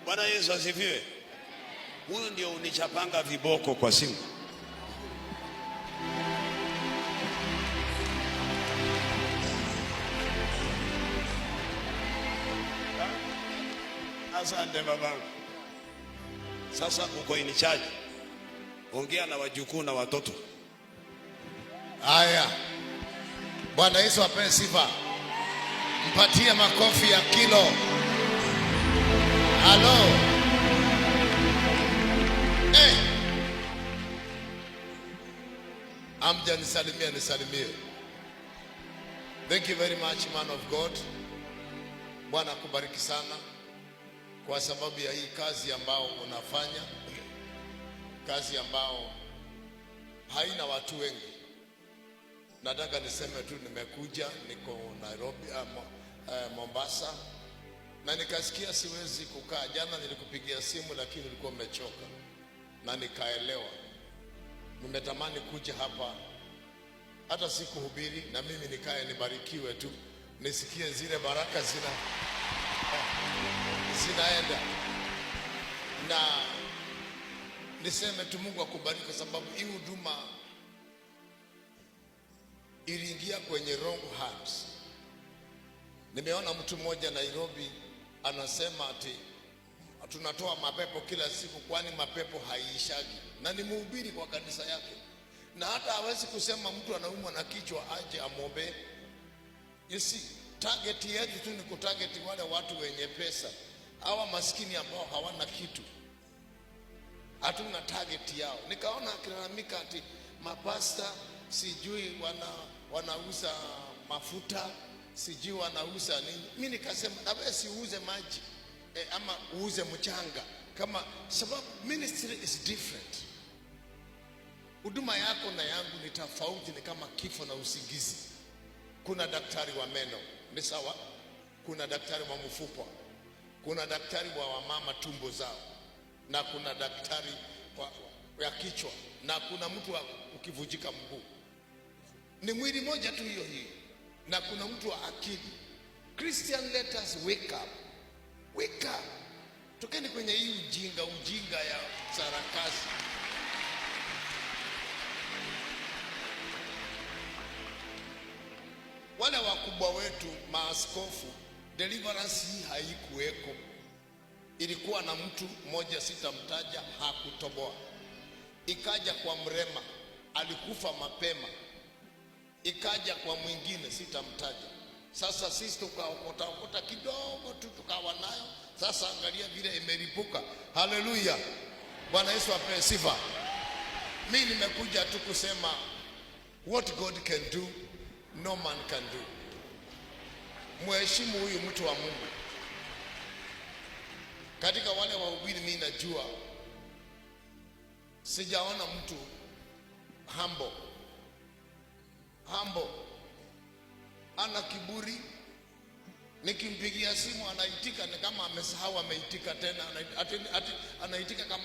Bwana Yesu asifiwe. Huyu ndio unichapanga viboko kwa simu. Asante babangu. Sasa uko in charge. Ongea na wajukuu na watoto. Haya. Bwana Yesu apewe sifa. Mpatie makofi ya kilo. Halo. Hey. Amja nisalimie. Thank you very much, man of God. Bwana akubariki sana kwa sababu ya hii kazi ambao unafanya. Kazi ambao haina watu wengi. Nataka niseme tu nimekuja, niko Nairobi, Mombasa, na nikasikia siwezi kukaa. Jana nilikupigia simu lakini ulikuwa umechoka, na nikaelewa. Nimetamani kuja hapa hata sikuhubiri, na mimi nikae nibarikiwe tu, nisikie zile baraka zinaenda, na niseme tu Mungu akubariki, kwa sababu hii huduma iliingia kwenye wrong hands. Nimeona mtu mmoja Nairobi anasema ati tunatoa mapepo kila siku, kwani mapepo haiishagi, na ni mhubiri kwa kanisa yake, na hata hawezi kusema mtu anaumwa na kichwa aje amwobe. You see, target yetu tu ni kutarget wale watu wenye pesa, hawa maskini ambao hawana kitu. Hatuna target yao. Nikaona akilalamika ati mapasta sijui wanauza mafuta, sijui wanauza nini. Mimi nikasema na wewe si uuze maji ama uuze mchanga, kama sababu ministry is different. Huduma yako na yangu ni tofauti, ni kama kifo na usingizi. Kuna daktari wa meno, ni sawa. Kuna daktari wa mfupa, kuna daktari wa wamama tumbo zao, na kuna daktari wa kichwa, na kuna mtu wa ukivujika mguu. Ni mwili moja tu hiyo, na kuna mtu wa akili. Christian, let us wake up. Wake up. Tukeni kwenye hii ujinga ya sarakasi. Wale wakubwa wetu maaskofu, deliverance hii haikuweko. Ilikuwa na mtu mmoja sitamtaja, hakutoboa. Ikaja kwa Mrema, alikufa mapema. Ikaja kwa mwingine sitamtaja. Sasa sisi tukaokota kidogo tu tukawa nayo. Sasa angalia vile imelipuka. Haleluya. Bwana Yesu apewe sifa. Mimi nimekuja tu kusema what God can do, no man can do. Mheshimu huyu mtu wa Mungu. Katika wale wahubiri mimi najua sijaona mtu humble, ana kiburi. Nikimpigia simu anaitika ni kama amesahau ameitika tena, anaitika kama